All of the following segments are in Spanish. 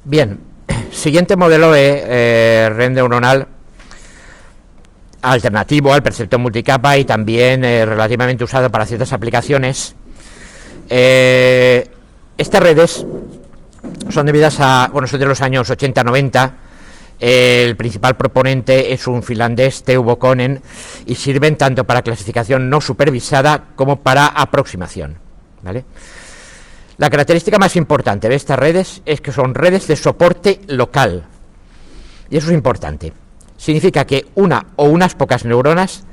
Bien, siguiente modelo de red neuronal alternativo al perceptor multicapa y también relativamente usado para ciertas aplicaciones. Estas redes son debidas a, bueno, son de los años 80-90. El principal proponente es un finlandés, Teuvo Konen, y sirven tanto para clasificación no supervisada como para aproximación, ¿vale? La característica más importante de estas redes es que son redes de soporte local, y eso es importante. Significa que una o unas pocas neuronas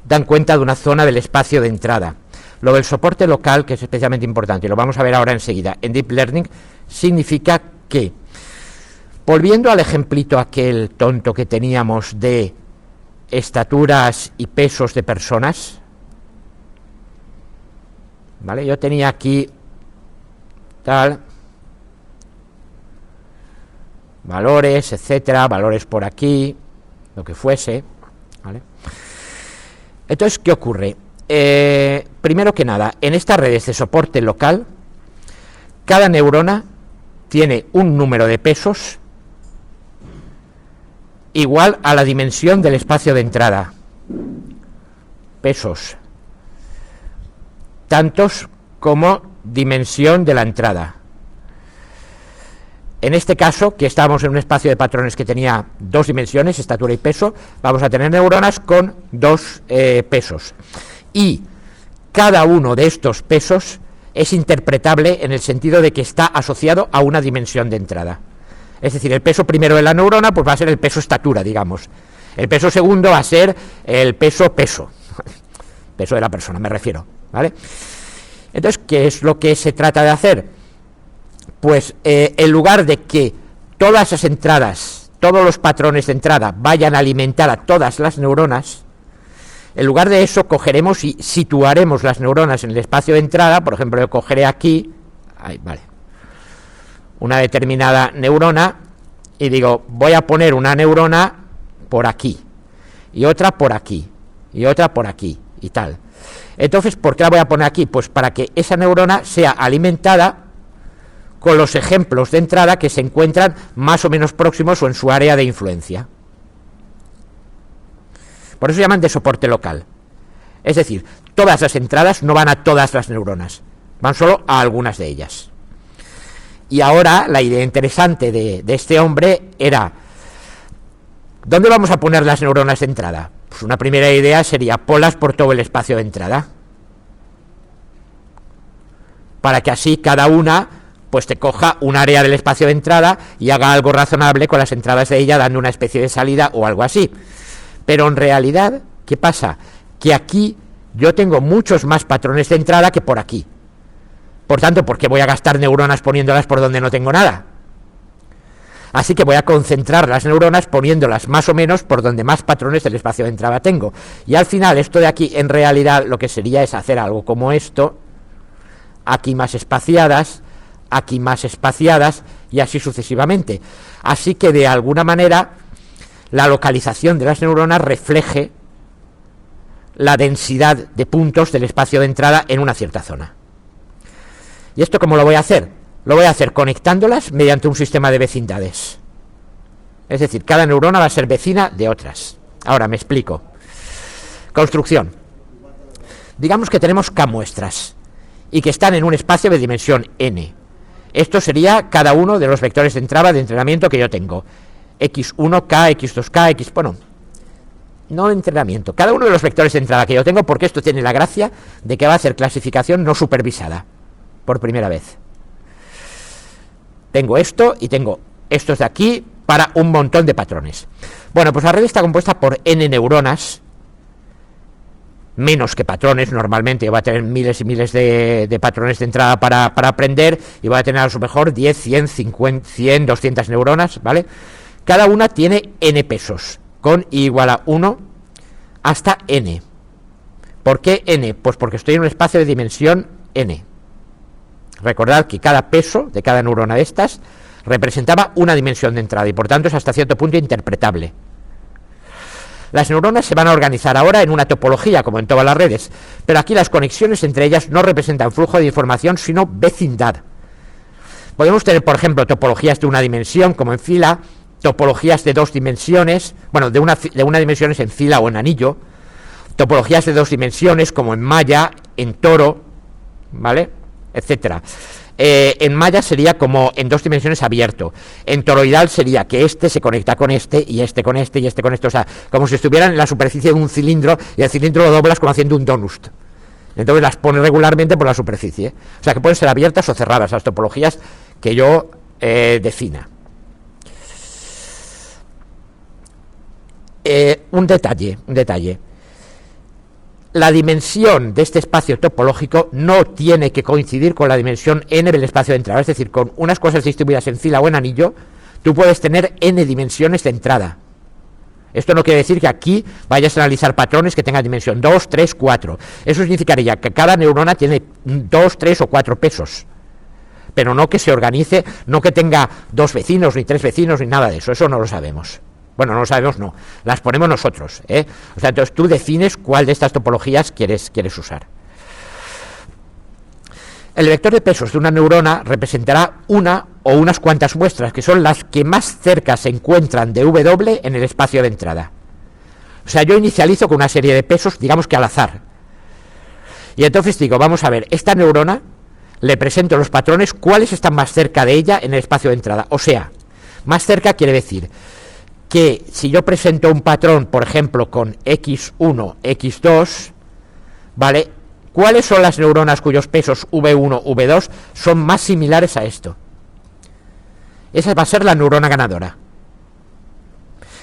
dan cuenta de una zona del espacio de entrada. Lo del soporte local, que es especialmente importante, y lo vamos a ver ahora enseguida, en Deep Learning, significa que, volviendo al ejemplito aquel tonto que teníamos de estaturas y pesos de personas, ¿vale? Yo tenía aquí tal, valores, etcétera, valores por aquí, lo que fuese, ¿vale? Entonces, ¿qué ocurre? Primero que nada, en estas redes de soporte local, cada neurona tiene un número de pesos igual a la dimensión del espacio de entrada. Pesos tantos como dimensión de la entrada. En este caso, que estábamos en un espacio de patrones que tenía dos dimensiones, estatura y peso, vamos a tener neuronas con dos pesos. Y cada uno de estos pesos es interpretable en el sentido de que está asociado a una dimensión de entrada. Es decir, el peso primero de la neurona pues va a ser el peso estatura, digamos. El peso segundo va a ser el peso peso de la persona, me refiero, ¿vale? Entonces, ¿qué es lo que se trata de hacer? Pues en lugar de que todas esas entradas, todos los patrones de entrada vayan a alimentar a todas las neuronas, en lugar de eso cogeremos y situaremos las neuronas en el espacio de entrada. Por ejemplo, yo cogeré aquí, ahí, vale, una determinada neurona y digo, voy a poner una neurona por aquí, y otra por aquí, y otra por aquí, y tal. Entonces, ¿por qué la voy a poner aquí? Pues para que esa neurona sea alimentada con los ejemplos de entrada que se encuentran más o menos próximos o en su área de influencia. Por eso se llaman de soporte local. Es decir, todas las entradas no van a todas las neuronas, van solo a algunas de ellas. Y ahora la idea interesante de este hombre era, ¿dónde vamos a poner las neuronas de entrada? Pues una primera idea sería ponlas por todo el espacio de entrada, para que así cada una pues te coja un área del espacio de entrada y haga algo razonable con las entradas de ella, dando una especie de salida o algo así. Pero en realidad, ¿qué pasa? Que aquí yo tengo muchos más patrones de entrada que por aquí. Por tanto, ¿por qué voy a gastar neuronas poniéndolas por donde no tengo nada? Así que voy a concentrar las neuronas poniéndolas más o menos por donde más patrones del espacio de entrada tengo. Y al final, esto de aquí, en realidad, lo que sería es hacer algo como esto, aquí más espaciadas, aquí más espaciadas, y así sucesivamente. Así que, de alguna manera, la localización de las neuronas refleje la densidad de puntos del espacio de entrada en una cierta zona. ¿Y esto cómo lo voy a hacer? Lo voy a hacer conectándolas mediante un sistema de vecindades. Es decir, cada neurona va a ser vecina de otras. Ahora me explico. Construcción. Digamos que tenemos K muestras y que están en un espacio de dimensión n. Esto sería cada uno de los vectores de entrada de entrenamiento que yo tengo. X1K, X2K, X... Bueno, no de entrenamiento. Cada uno de los vectores de entrada que yo tengo, porque esto tiene la gracia de que va a hacer clasificación no supervisada. Por primera vez. Tengo esto y tengo estos de aquí para un montón de patrones. Bueno, pues la red está compuesta por n neuronas, menos que patrones. Normalmente yo voy a tener miles y miles de patrones de entrada para aprender, y voy a tener a lo mejor 10, 100, 50, 100, 200 neuronas, ¿vale? Cada una tiene n pesos, con i igual a 1 hasta n. ¿Por qué n? Pues porque estoy en un espacio de dimensión n. Recordad que cada peso de cada neurona de estas representaba una dimensión de entrada y por tanto es hasta cierto punto interpretable. Las neuronas se van a organizar ahora en una topología, como en todas las redes, pero aquí las conexiones entre ellas no representan flujo de información, sino vecindad. Podemos tener, por ejemplo, topologías de una dimensión, como en fila, topologías de 2 dimensiones, bueno, de una dimensión en fila o en anillo, topologías de 2 dimensiones, como en malla, en toro, ¿vale? Etcétera. En malla sería como en 2 dimensiones abierto. En toroidal sería que este se conecta con este, y este con este, y este con este. O sea, como si estuvieran en la superficie de un cilindro, y el cilindro lo doblas como haciendo un donut. Entonces las pone regularmente por la superficie. O sea, que pueden ser abiertas o cerradas las topologías que yo defina. Un detalle. La dimensión de este espacio topológico no tiene que coincidir con la dimensión n del espacio de entrada. Es decir, con unas cosas distribuidas en fila o en anillo, tú puedes tener n dimensiones de entrada. Esto no quiere decir que aquí vayas a analizar patrones que tengan dimensión 2, 3, 4. Eso significaría que cada neurona tiene 2, 3 o 4 pesos. Pero no que se organice, no que tenga 2 vecinos, ni 3 vecinos, ni nada de eso. Eso no lo sabemos. Bueno, no lo sabemos, no. Las ponemos nosotros, ¿eh? O sea, entonces tú defines cuál de estas topologías quieres usar. El vector de pesos de una neurona representará una o unas cuantas muestras, que son las que más cerca se encuentran de W en el espacio de entrada. O sea, yo inicializo con una serie de pesos, digamos que al azar. Y entonces digo, vamos a ver, esta neurona, le presento los patrones, cuáles están más cerca de ella en el espacio de entrada. O sea, más cerca quiere decir que si yo presento un patrón, por ejemplo, con X1, X2, ¿vale? ¿Cuáles son las neuronas cuyos pesos V1, V2 son más similares a esto? Esa va a ser la neurona ganadora.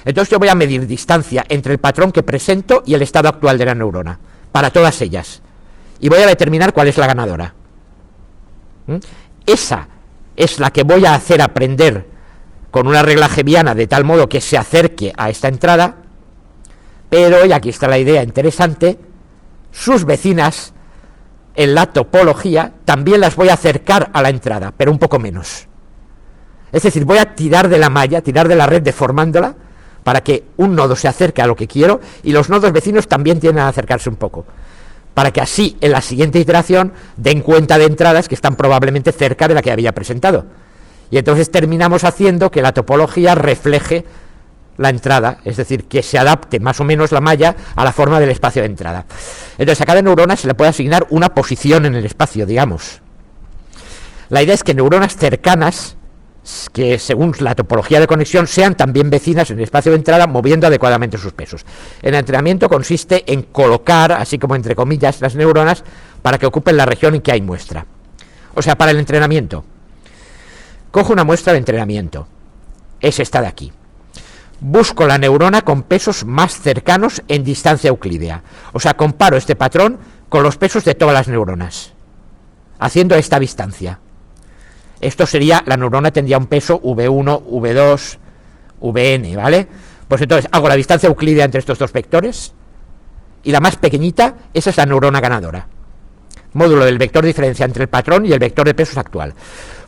Entonces yo voy a medir distancia entre el patrón que presento y el estado actual de la neurona, para todas ellas. Y voy a determinar cuál es la ganadora. Esa es la que voy a hacer aprender con una regla geviana de tal modo que se acerque a esta entrada, pero, y aquí está la idea interesante, sus vecinas en la topología también las voy a acercar a la entrada, pero un poco menos. Es decir, voy a tirar de la malla, tirar de la red deformándola, para que un nodo se acerque a lo que quiero, y los nodos vecinos también tienden a acercarse un poco, para que así en la siguiente iteración den cuenta de entradas que están probablemente cerca de la que había presentado. Y entonces terminamos haciendo que la topología refleje la entrada, es decir, que se adapte más o menos la malla a la forma del espacio de entrada. Entonces a cada neurona se le puede asignar una posición en el espacio, digamos. La idea es que neuronas cercanas, que según la topología de conexión, sean también vecinas en el espacio de entrada, moviendo adecuadamente sus pesos. El entrenamiento consiste en colocar, así como entre comillas, las neuronas para que ocupen la región en que hay muestra. O sea, para el entrenamiento, cojo una muestra de entrenamiento, es esta de aquí. Busco la neurona con pesos más cercanos en distancia euclídea. O sea, comparo este patrón con los pesos de todas las neuronas, haciendo esta distancia. Esto sería, la neurona tendría un peso V1, V2, Vn, ¿vale? Pues entonces hago la distancia euclídea entre estos dos vectores, y la más pequeñita, esa es la neurona ganadora. Módulo del vector de diferencia entre el patrón y el vector de pesos actual.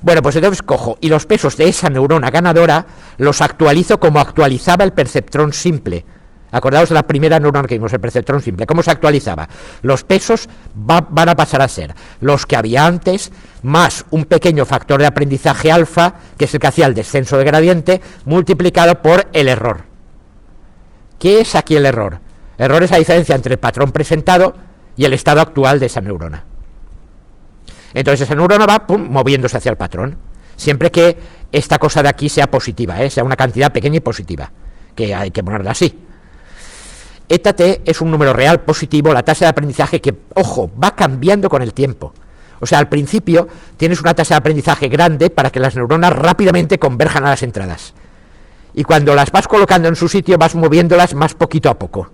Bueno, pues entonces cojo y los pesos de esa neurona ganadora los actualizo como actualizaba el perceptrón simple. Acordaos de la primera neurona que vimos, el perceptrón simple. ¿Cómo se actualizaba? Los pesos van a pasar a ser los que había antes, más un pequeño factor de aprendizaje alfa, que es el que hacía el descenso de gradiente, multiplicado por el error. ¿Qué es aquí el error? Error es la diferencia entre el patrón presentado y el estado actual de esa neurona. Entonces esa neurona va moviéndose hacia el patrón, siempre que esta cosa de aquí sea positiva, sea una cantidad pequeña y positiva, que hay que ponerla así. Eta t es un número real positivo, la tasa de aprendizaje que, ojo, va cambiando con el tiempo. O sea, al principio tienes una tasa de aprendizaje grande para que las neuronas rápidamente converjan a las entradas. Y cuando las vas colocando en su sitio, vas moviéndolas más poquito a poco,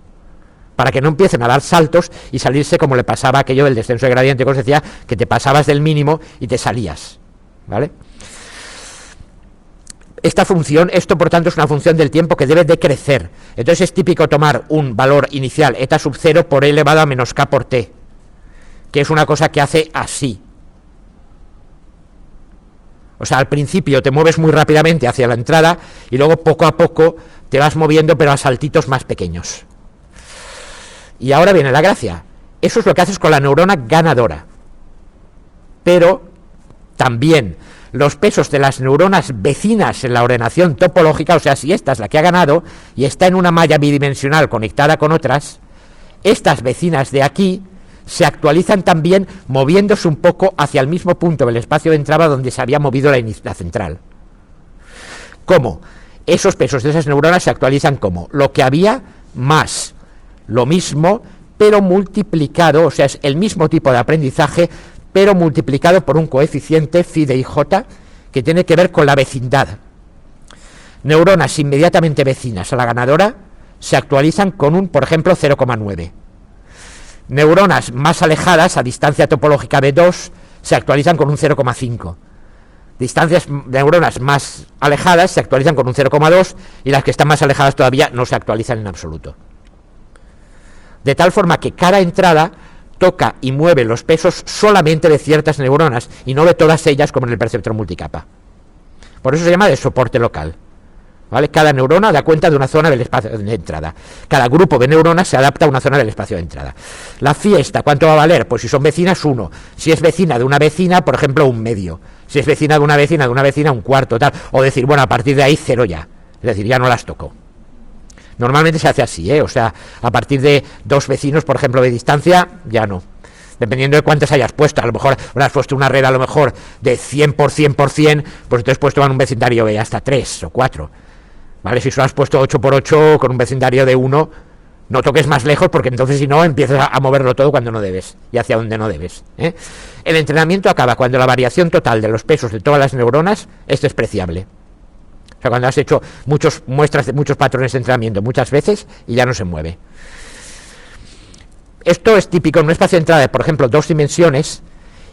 para que no empiecen a dar saltos y salirse como le pasaba aquello del descenso de gradiente, que os decía, que te pasabas del mínimo y te salías, ¿vale? Esta función, esto por tanto es una función del tiempo que debe de crecer. Entonces es típico tomar un valor inicial eta sub 0 por e elevado a menos k por t, que es una cosa que hace así. O sea, al principio te mueves muy rápidamente hacia la entrada y luego poco a poco te vas moviendo, pero a saltitos más pequeños. Y ahora viene la gracia. Eso es lo que haces con la neurona ganadora. Pero también los pesos de las neuronas vecinas en la ordenación topológica, o sea, si esta es la que ha ganado y está en una malla bidimensional conectada con otras, estas vecinas de aquí se actualizan también moviéndose un poco hacia el mismo punto del espacio de entrada donde se había movido la central. ¿Cómo? Esos pesos de esas neuronas se actualizan como lo que había más lo mismo, pero multiplicado, o sea, es el mismo tipo de aprendizaje, pero multiplicado por un coeficiente phi de IJ que tiene que ver con la vecindad. Neuronas inmediatamente vecinas a la ganadora se actualizan con un, por ejemplo, 0,9. Neuronas más alejadas a distancia topológica de 2 se actualizan con un 0,5. Neuronas más alejadas se actualizan con un 0,2 y las que están más alejadas todavía no se actualizan en absoluto. De tal forma que cada entrada toca y mueve los pesos solamente de ciertas neuronas y no de todas ellas como en el perceptor multicapa. Por eso se llama de soporte local. ¿Vale? Cada neurona da cuenta de una zona del espacio de entrada. Cada grupo de neuronas se adapta a una zona del espacio de entrada. La fiesta, ¿cuánto va a valer? Pues si son vecinas, 1. Si es vecina de una vecina, por ejemplo, 1/2. Si es vecina de una vecina, 1/4, tal. O decir, bueno, a partir de ahí 0 ya. Es decir, ya no las toco. Normalmente se hace así, o sea, a partir de 2 vecinos, por ejemplo, de distancia, ya no. Dependiendo de cuántas hayas puesto, a lo mejor has puesto una red a lo mejor de 100 por 100 por 100, pues entonces puesto en un vecindario de hasta 3 o 4. ¿Vale? Si solo has puesto 8 por 8 con un vecindario de 1, no toques más lejos porque entonces si no empiezas a moverlo todo cuando no debes y hacia donde no debes. El entrenamiento acaba cuando la variación total de los pesos de todas las neuronas es despreciable. O sea, cuando has hecho muestras de muchos patrones de entrenamiento muchas veces y ya no se mueve. Esto es típico en un espacio de entrada de, por ejemplo, 2 dimensiones.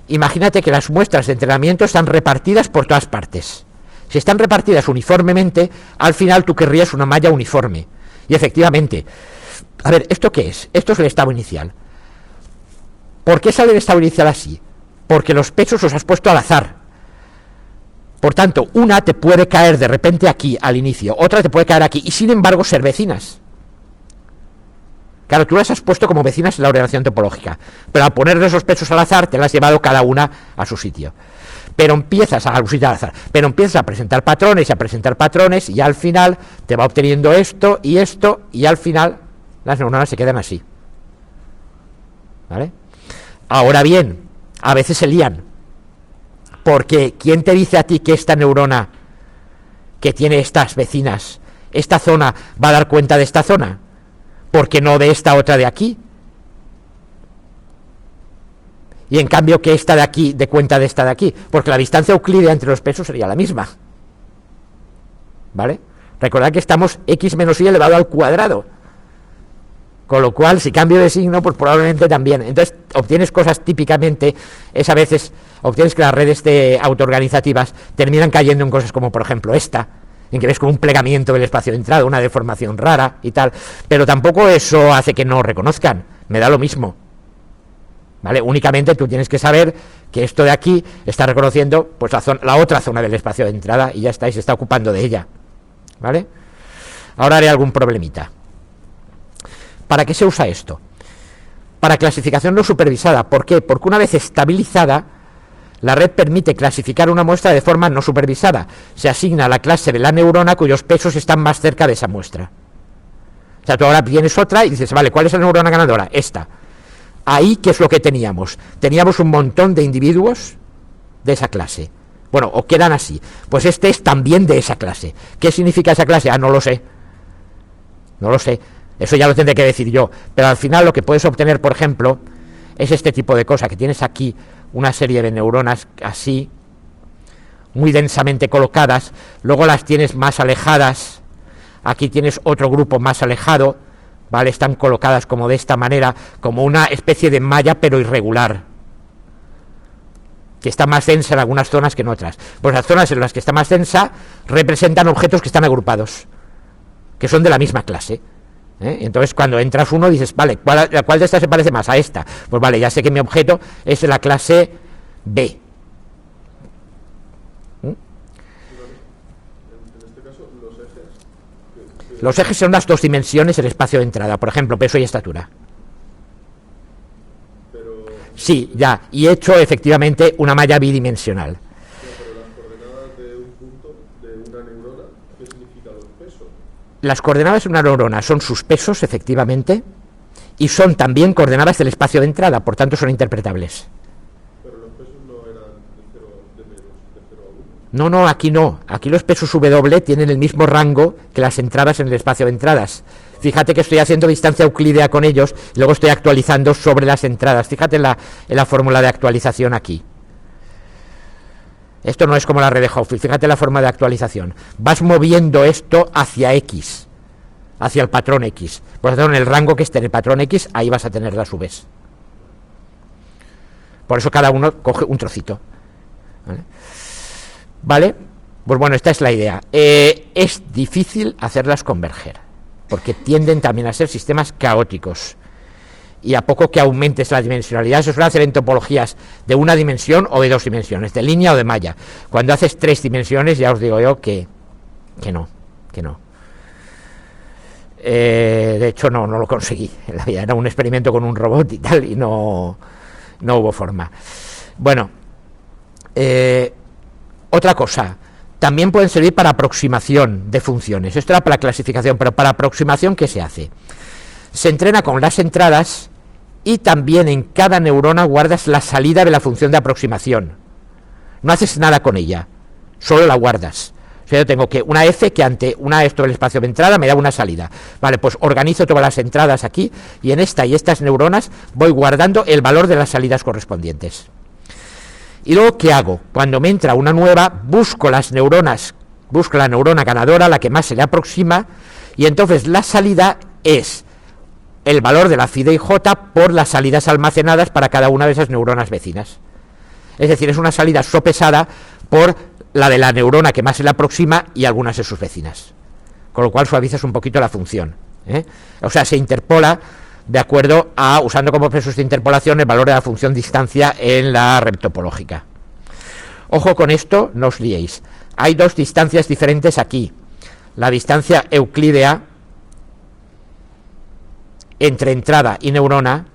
Imagínate que las muestras de entrenamiento están repartidas por todas partes. Si están repartidas uniformemente, al final tú querrías una malla uniforme. Y efectivamente, a ver, ¿esto qué es? Esto es el estado inicial. ¿Por qué sale el estado inicial así? Porque los pesos los has puesto al azar. Por tanto, una te puede caer de repente aquí, al inicio, otra te puede caer aquí, y sin embargo ser vecinas. Claro, tú las has puesto como vecinas en la ordenación topológica, pero al ponerle esos pesos al azar, te las has llevado cada una a su sitio. Pero empiezas a presentar patrones, y al final te va obteniendo esto, y al final las neuronas se quedan así. ¿Vale? Ahora bien, a veces se lían, porque ¿quién te dice a ti que esta neurona que tiene estas vecinas, esta zona, va a dar cuenta de esta zona? Porque no de esta otra de aquí. Y en cambio que esta de aquí dé cuenta de esta de aquí, porque la distancia euclídea entre los pesos sería la misma. ¿Vale? Recordad que estamos x menos y elevado al cuadrado. Con lo cual, si cambio de signo, pues probablemente también. Entonces, obtienes cosas típicamente, es a veces, obtienes que las redes autoorganizativas terminan cayendo en cosas como, por ejemplo, esta, en que ves como un plegamiento del espacio de entrada, una deformación rara y tal. Pero tampoco eso hace que no reconozcan. Me da lo mismo. ¿Vale? Únicamente tú tienes que saber que esto de aquí está reconociendo pues la otra zona del espacio de entrada y ya está, y se está ocupando de ella. ¿Vale? Ahora haré algún problemita. ¿Para qué se usa esto? Para clasificación no supervisada. ¿Por qué? Porque una vez estabilizada, la red permite clasificar una muestra de forma no supervisada. Se asigna a la clase de la neurona cuyos pesos están más cerca de esa muestra. O sea, tú ahora tienes otra y dices, vale, ¿cuál es la neurona ganadora? Esta. Ahí, ¿qué es lo que teníamos? Teníamos un montón de individuos de esa clase. Bueno, o quedan así. Pues este es también de esa clase. ¿Qué significa esa clase? Ah, no lo sé. No lo sé. Eso ya lo tendré que decir yo. Pero al final lo que puedes obtener, por ejemplo, es este tipo de cosa, que tienes aquí una serie de neuronas así, muy densamente colocadas, luego las tienes más alejadas, aquí tienes otro grupo más alejado, ¿vale? Están colocadas como de esta manera, como una especie de malla pero irregular, que está más densa en algunas zonas que en otras. Pues las zonas en las que está más densa representan objetos que están agrupados, que son de la misma clase. Entonces cuando entras uno dices, vale, ¿cuál de estas se parece más a esta? Pues vale, ya sé que mi objeto es de la clase B. En este caso, los ejes son las 2 dimensiones del espacio de entrada, por ejemplo, peso y estatura. Pero... Sí, ya, y he hecho efectivamente una malla bidimensional. las coordenadas de una neurona son sus pesos, efectivamente, y son también coordenadas del espacio de entrada, por tanto son interpretables. Pero los pesos no eran de 0 a 1. No, aquí no. Aquí los pesos W tienen el mismo rango que las entradas en el espacio de entradas. Fíjate que estoy haciendo distancia euclídea con ellos, y luego estoy actualizando sobre las entradas. Fíjate en la fórmula de actualización aquí. Esto no es como la red de Hopfield. Fíjate la forma de actualización. Vas moviendo esto hacia X, hacia el patrón X. Por lo tanto, en el rango que esté en el patrón X, ahí vas a tener las Vs. Por eso cada uno coge un trocito. ¿Vale? Pues bueno, esta es la idea. Es difícil hacerlas converger, porque tienden también a ser sistemas caóticos. Y a poco que aumentes la dimensionalidad, se suele hacer en topologías de una dimensión o de dos dimensiones, de línea o de malla. Cuando haces 3 dimensiones, ya os digo yo que no. De hecho, no lo conseguí en la vida. Era un experimento con un robot y tal, y no hubo forma. Bueno, otra cosa. También pueden servir para aproximación de funciones. Esto era para clasificación, pero para aproximación, ¿qué se hace? Se entrena con las entradas y también en cada neurona guardas la salida de la función de aproximación. No haces nada con ella, solo la guardas. O sea, yo tengo que una F que ante una esto del espacio de entrada me da una salida. Vale, pues organizo todas las entradas aquí y en esta y estas neuronas voy guardando el valor de las salidas correspondientes. Y luego, ¿qué hago? Cuando me entra una nueva, busco la neurona ganadora, la que más se le aproxima, y entonces la salida es el valor de la phi de J por las salidas almacenadas para cada una de esas neuronas vecinas. Es decir, es una salida sopesada por la de la neurona que más se le aproxima y algunas de sus vecinas. Con lo cual suavizas un poquito la función. O sea, se interpola de acuerdo a, usando como pesos de interpolación, el valor de la función distancia en la red topológica. Ojo con esto, no os liéis. Hay 2 distancias diferentes aquí. La distancia euclídea entre entrada y neurona,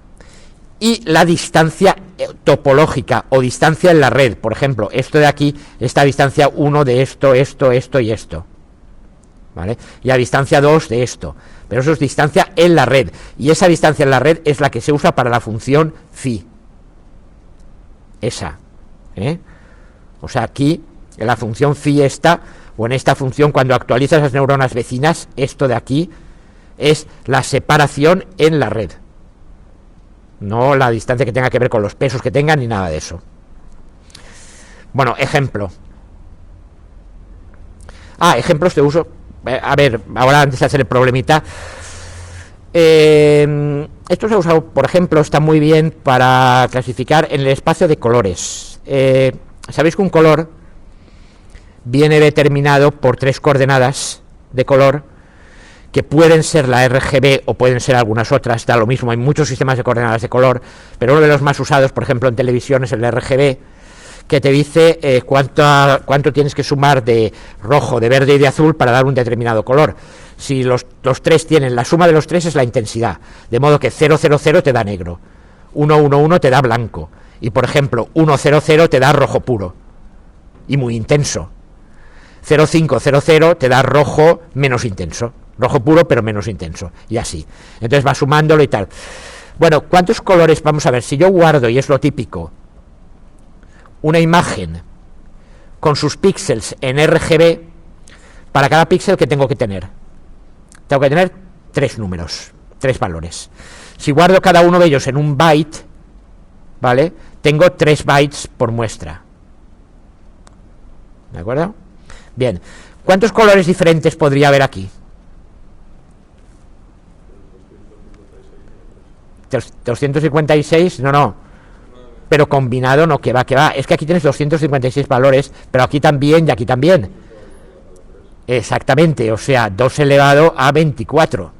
y la distancia topológica o distancia en la red. Por ejemplo, esto de aquí, esta distancia 1 de esto y esto, ¿vale? Y la distancia 2 de esto. Pero eso es distancia en la red, y esa distancia en la red es la que se usa para la función phi. Esa. O sea, aquí, en la función phi esta, o en esta función, cuando actualizas las neuronas vecinas, esto de aquí es la separación en la red, no la distancia que tenga que ver con los pesos que tengan ni nada de eso. Bueno, ejemplo. Ejemplos de uso. A ver, ahora antes de hacer el problemita, esto se ha usado, por ejemplo, está muy bien para clasificar en el espacio de colores. Sabéis que un color viene determinado por 3 coordenadas de color, que pueden ser la RGB o pueden ser algunas otras, da lo mismo, hay muchos sistemas de coordenadas de color, pero uno de los más usados, por ejemplo, en televisión es el RGB, que te dice cuánto tienes que sumar de rojo, de verde y de azul para dar un determinado color. Si los 3 tienen, la suma de los 3 es la intensidad, de modo que 000 te da negro, 111 te da blanco, y por ejemplo 100 te da rojo puro y muy intenso, 0500 te da rojo menos intenso, rojo puro pero menos intenso, y así. Entonces va sumándolo y tal. Bueno, ¿cuántos colores? Vamos a ver, si yo guardo, y es lo típico, una imagen con sus píxeles en RGB, para cada píxel, ¿qué tengo que tener? Tengo que tener 3 números, 3 valores. Si guardo cada uno de ellos en un byte, ¿vale? Tengo 3 bytes por muestra. ¿De acuerdo? Bien. ¿Cuántos colores diferentes podría haber aquí? 256, no. Pero combinado no, que va. Es que aquí tienes 256 valores, pero aquí también y aquí también. Exactamente, o sea, 2 elevado a 24.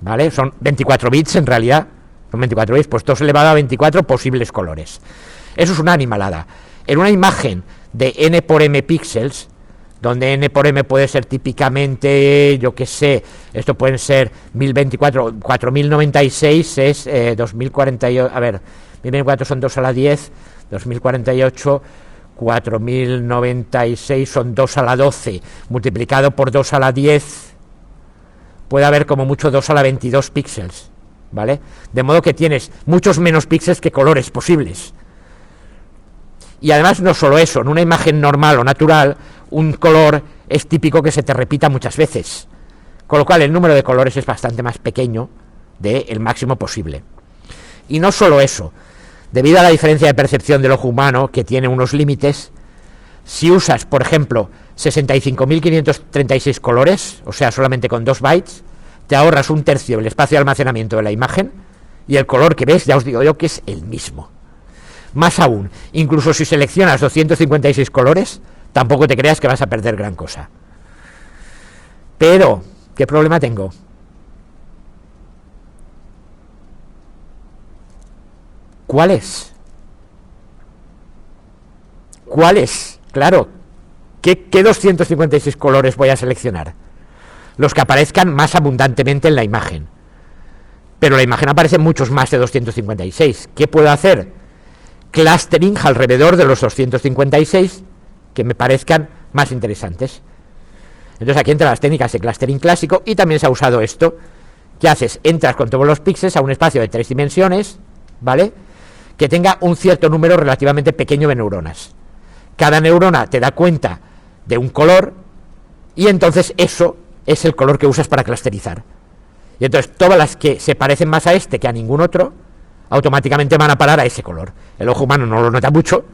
¿Vale? Son 24 bits en realidad. Son 24 bits, pues 2 elevado a 24 posibles colores. Eso es una animalada. En una imagen de n por m píxeles, donde n por m puede ser típicamente, yo qué sé, esto pueden ser 1024, 4096 es 2048, a ver, 1024 son 2 a la 10, 2048, 4096 son 2 a la 12, multiplicado por 2 a la 10, puede haber como mucho 2 a la 22 píxeles, ¿vale? De modo que tienes muchos menos píxeles que colores posibles. Y además no solo eso, en una imagen normal o natural, un color es típico que se te repita muchas veces, con lo cual el número de colores es bastante más pequeño del máximo posible. Y no solo eso, debido a la diferencia de percepción del ojo humano, que tiene unos límites, si usas, por ejemplo, 65.536 colores, o sea, solamente con 2 bytes, te ahorras un tercio del espacio de almacenamiento de la imagen, y el color que ves, ya os digo yo, que es el mismo. Más aún, incluso si seleccionas 256 colores, tampoco te creas que vas a perder gran cosa. Pero, ¿qué problema tengo? ¿Cuál es? ¿Cuál es? Claro, ¿qué 256 colores voy a seleccionar? Los que aparezcan más abundantemente en la imagen. Pero la imagen aparece muchos más de 256. ¿Qué puedo hacer? Clustering alrededor de los 256 que me parezcan más interesantes. Entonces aquí entran las técnicas de clustering clásico y también se ha usado esto. ¿Qué haces? Entras con todos los píxeles a un espacio de 3 dimensiones, ¿vale? Que tenga un cierto número relativamente pequeño de neuronas. Cada neurona te da cuenta de un color y entonces eso es el color que usas para clusterizar. Y entonces todas las que se parecen más a este que a ningún otro, automáticamente van a parar a ese color. El ojo humano no lo nota mucho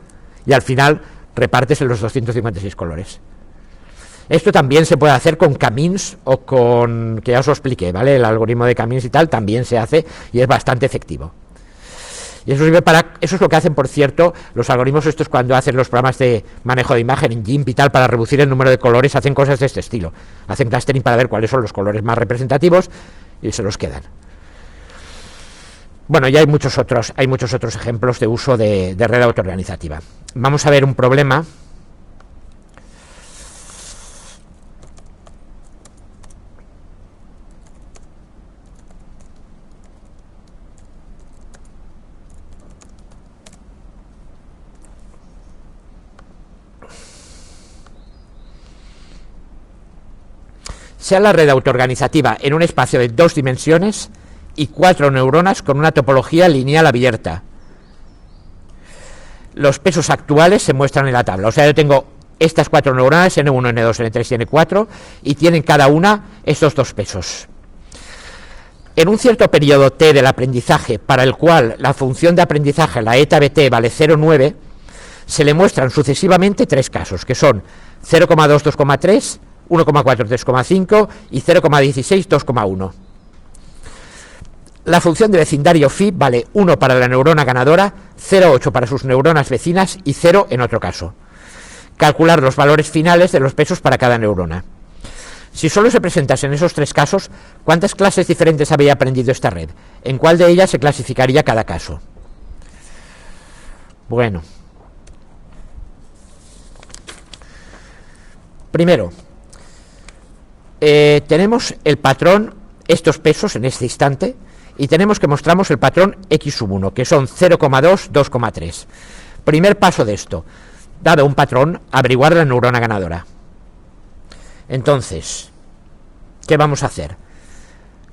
y al final repartes en los 256 colores. Esto también se puede hacer con Camins o con, que ya os lo expliqué, ¿vale? El algoritmo de Camins y tal también se hace y es bastante efectivo. Y eso sirve para, eso es lo que hacen, por cierto, los algoritmos estos cuando hacen los programas de manejo de imagen en GIMP y tal, para reducir el número de colores, hacen cosas de este estilo. Hacen clustering para ver cuáles son los colores más representativos y se los quedan. Bueno, ya hay muchos otros ejemplos de uso de red autoorganizativa. Vamos a ver un problema. Sea la red autoorganizativa en un espacio de 2 dimensiones y 4 neuronas con una topología lineal abierta. Los pesos actuales se muestran en la tabla. O sea, yo tengo estas 4 neuronas, N1, N2, N3 y N4, y tienen cada una estos 2 pesos. En un cierto periodo t del aprendizaje, para el cual la función de aprendizaje, la eta bt, vale 0,9, se le muestran sucesivamente 3 casos, que son 0,2, 2,3, 1,4, 3,5 y 0,16, 2,1. La función de vecindario phi vale 1 para la neurona ganadora, 0,8 para sus neuronas vecinas y 0 en otro caso. Calcular los valores finales de los pesos para cada neurona. Si solo se presentasen esos 3 casos, ¿cuántas clases diferentes había aprendido esta red? ¿En cuál de ellas se clasificaría cada caso? Bueno. Primero, tenemos el patrón, estos pesos en este instante, y tenemos que mostramos el patrón x1, que son 0,2, 2,3. Primer paso de esto, dado un patrón, averiguar la neurona ganadora. Entonces, ¿qué vamos a hacer?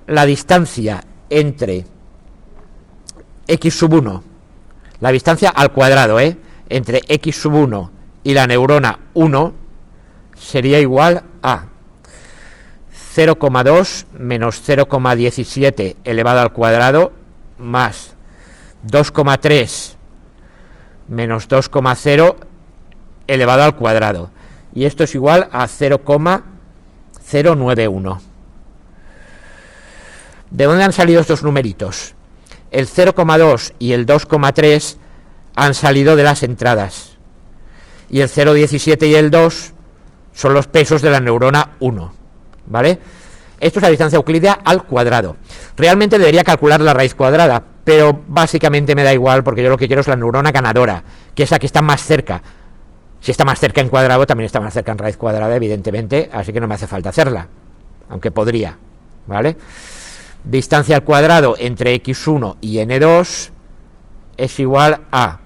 La distancia entre x1, la distancia al cuadrado, entre x1 y la neurona 1, sería igual a 0,2 menos 0,17 elevado al cuadrado más 2,3 menos 2,0 elevado al cuadrado. Y esto es igual a 0,091. ¿De dónde han salido estos numeritos? El 0,2 y el 2,3 han salido de las entradas. Y el 0,17 y el 2 son los pesos de la neurona 1. ¿Vale? Esto es la distancia euclídea al cuadrado. Realmente debería calcular la raíz cuadrada, pero básicamente me da igual porque yo lo que quiero es la neurona ganadora, que es la que está más cerca. Si está más cerca en cuadrado, también está más cerca en raíz cuadrada, evidentemente, así que no me hace falta hacerla, aunque podría, ¿vale? Distancia al cuadrado entre x1 y n2 es igual a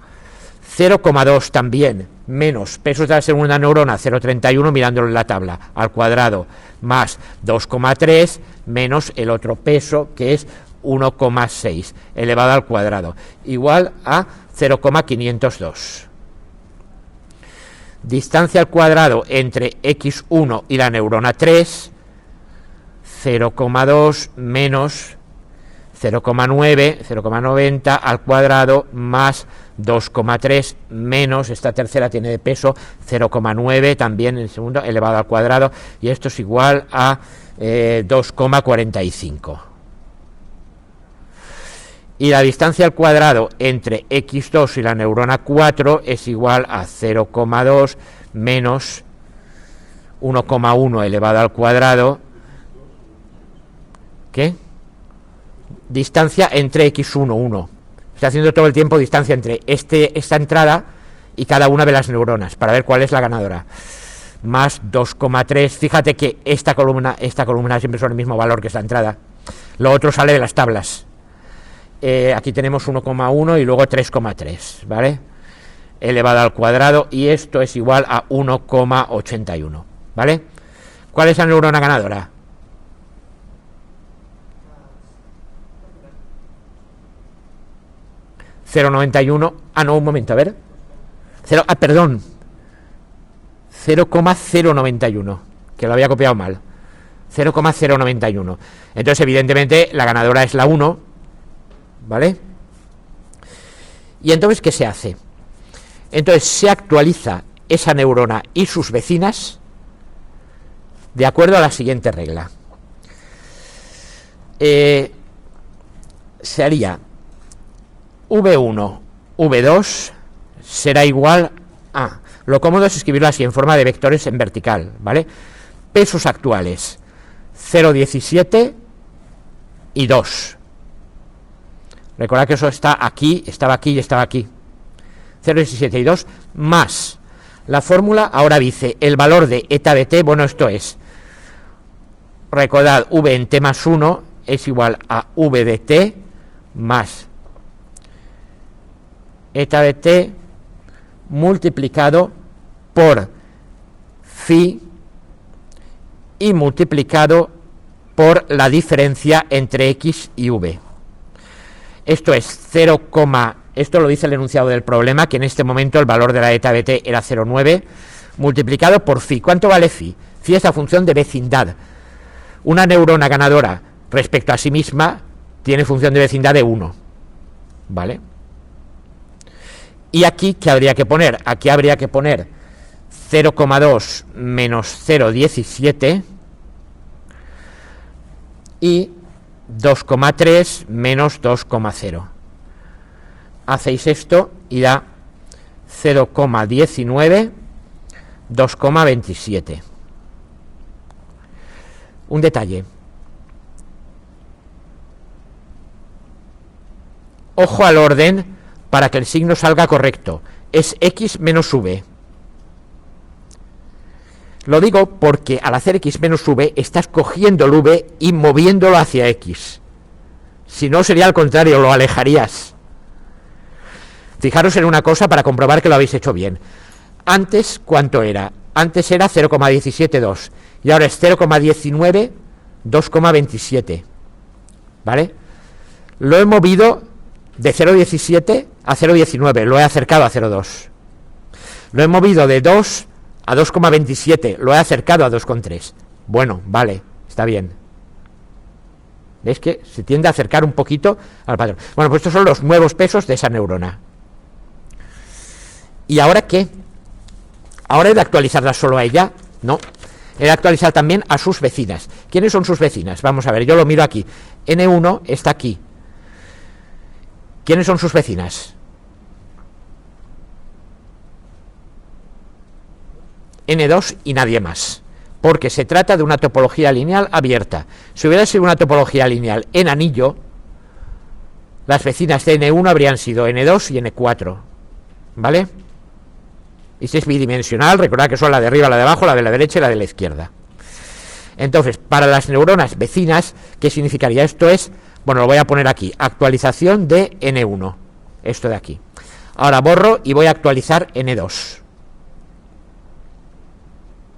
0,2 también menos pesos de la segunda neurona 0,31 mirándolo en la tabla al cuadrado más 2,3 menos el otro peso que es 1,6 elevado al cuadrado igual a 0,502. Distancia al cuadrado entre x1 y la neurona 3, 0,2 menos 0,9, 0,90 al cuadrado más 2,3 menos, esta tercera tiene de peso 0,9 también en el segundo elevado al cuadrado y esto es igual a 2,45. Y la distancia al cuadrado entre x2 y la neurona 4 es igual a 0,2 menos 1,1 elevado al cuadrado. ¿Qué? Distancia entre x1, 1. Está haciendo todo el tiempo distancia entre esta entrada y cada una de las neuronas para ver cuál es la ganadora. Más 2,3. Fíjate que esta columna siempre son el mismo valor que esta entrada. Lo otro sale de las tablas. Aquí tenemos 1,1 y luego 3,3, ¿vale? Elevado al cuadrado y esto es igual a 1,81, ¿vale? ¿Cuál es la neurona ganadora? ...0,91... Ah, no, un momento, a ver... perdón... 0,091... que lo había copiado mal... 0,091... Entonces, evidentemente, la ganadora es la 1... ¿Vale? Y entonces, ¿qué se hace? Entonces, se actualiza esa neurona y sus vecinas... de acuerdo a la siguiente regla... se haría... V1, V2 será igual a... Lo cómodo es escribirlo así, en forma de vectores en vertical, ¿vale? Pesos actuales, 0,17 y 2. Recordad que eso está aquí, estaba aquí y estaba aquí. 0,17 y 2, más la fórmula, ahora dice, el valor de eta de t, bueno, esto es... Recordad, v en t más 1 es igual a v de t más... eta de t multiplicado por phi y multiplicado por la diferencia entre x y v. Esto es 0, esto lo dice el enunciado del problema, que en este momento el valor de la eta de t era 0,9 multiplicado por phi. ¿Cuánto vale phi? Phi es la función de vecindad. Una neurona ganadora respecto a sí misma tiene función de vecindad de 1, ¿vale? Y aquí, ¿qué habría que poner? Aquí habría que poner 0,2 menos 0,17 y 2,3 menos 2,0. Hacéis esto y da 0,19, 2,27. Un detalle. Ojo al orden para que el signo salga correcto. Es x menos v. Lo digo porque al hacer x menos v estás cogiendo el v y moviéndolo hacia x. Si no, sería al contrario, lo alejarías. Fijaros en una cosa para comprobar que lo habéis hecho bien. Antes, ¿cuánto era? Antes era 0,172 y ahora es 0,19, 2,27. ¿Vale? Lo he movido de 0,17 a 0,19, lo he acercado a 0,2. Lo he movido de 2 a 2,27, lo he acercado a 2,3. Bueno, vale, está bien. ¿Veis que se tiende a acercar un poquito al patrón? Bueno, pues estos son los nuevos pesos de esa neurona. ¿Y ahora qué? ¿Ahora he de actualizarla solo a ella? No. He de actualizar también a sus vecinas. ¿Quiénes son sus vecinas? Vamos a ver, yo lo miro aquí. N1 está aquí. ¿Quiénes son sus vecinas? N2 y nadie más, porque se trata de una topología lineal abierta. Si hubiera sido una topología lineal en anillo, las vecinas de N1 habrían sido N2 y N4, ¿vale? Y si es bidimensional, recordad que son la de arriba, la de abajo, la de la derecha y la de la izquierda. Entonces, para las neuronas vecinas, ¿qué significaría? Esto es, bueno, lo voy a poner aquí, actualización de N1, esto de aquí. Ahora borro y voy a actualizar N2.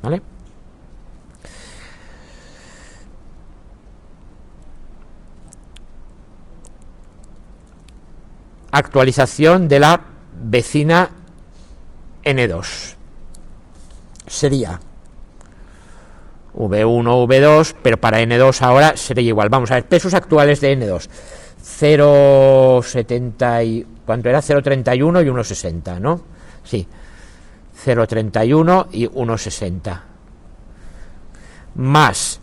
¿vale? Actualización de la vecina N2 sería V1, V2, pero para N2 ahora sería igual. Vamos a ver, pesos actuales de N2. 0,70 y... ¿cuánto era? 0,31 y 1,60, ¿no? Sí. 0,31 y 1,60. Más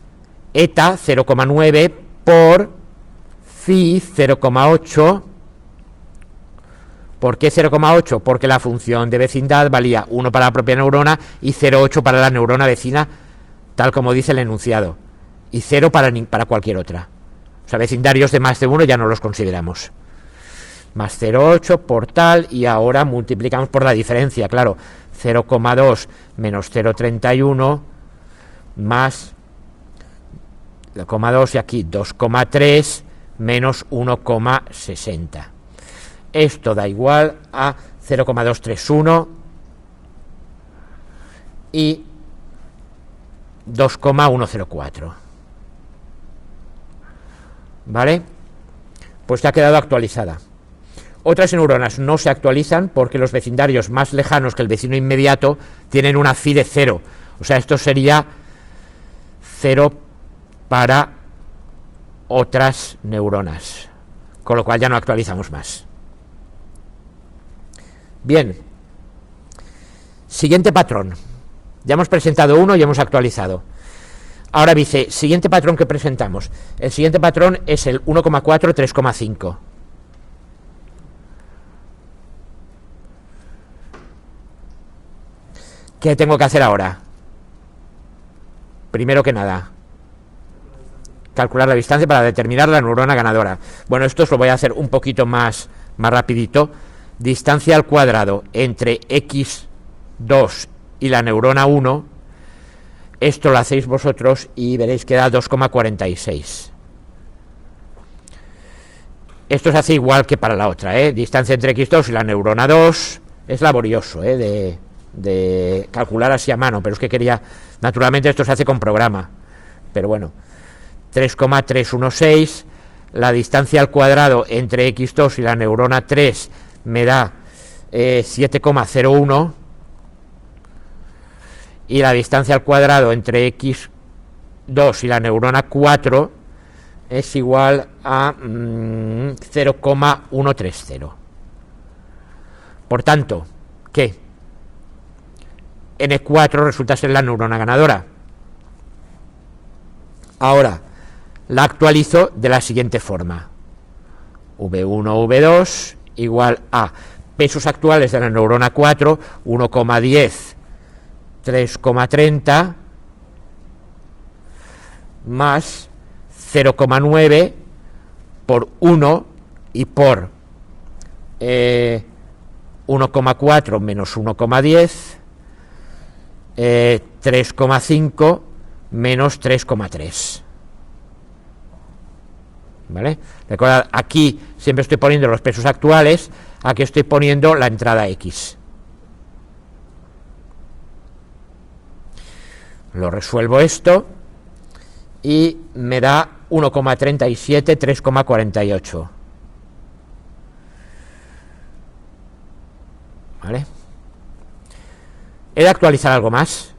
eta 0,9 por phi 0,8. ¿Por qué 0,8? Porque la función de vecindad valía 1 para la propia neurona y 0,8 para la neurona vecina, tal como dice el enunciado, y 0 para cualquier otra. O sea, vecindarios de más de 1 ya no los consideramos. Más 0,8 por tal, y ahora multiplicamos por la diferencia, claro, 0,2 menos 0,31 más 0,2 y aquí 2,3 menos 1,60. Esto da igual a 0,231 y 2,104. ¿Vale? Pues ya ha quedado actualizada. Otras neuronas no se actualizan porque los vecindarios más lejanos que el vecino inmediato tienen una phi de 0. O sea, esto sería 0 para otras neuronas. Con lo cual ya no actualizamos más. Bien, siguiente patrón. Ya hemos presentado uno y hemos actualizado. Ahora dice, siguiente patrón que presentamos. El siguiente patrón es el 1,4, 3,5. ¿Qué tengo que hacer ahora? Primero que nada, calcular la distancia para determinar la neurona ganadora. Bueno, esto os lo voy a hacer un poquito más rapidito. Distancia al cuadrado entre x2 y la neurona 1, esto lo hacéis vosotros y veréis que da 2,46. Esto se hace igual que para la otra, distancia entre x2 y la neurona 2, es laborioso de calcular así a mano, pero es que quería, naturalmente esto se hace con programa, pero bueno, 3,316, la distancia al cuadrado entre x2 y la neurona 3 me da 7,01 y la distancia al cuadrado entre x2 y la neurona 4 es igual a 0,130. Por tanto, ¿qué? N4 resulta ser la neurona ganadora. Ahora, la actualizo de la siguiente forma. V1, V2 igual a pesos actuales de la neurona 4, 1,10, 3,30, más 0,9 por 1 y por 1,4 menos 1,10, 3,5 menos 3,3. ¿Vale? Recordad, aquí siempre estoy poniendo los pesos actuales, aquí estoy poniendo la entrada X. Lo resuelvo esto y me da 1,37, 3,48. ¿Vale? ¿He de actualizar algo más?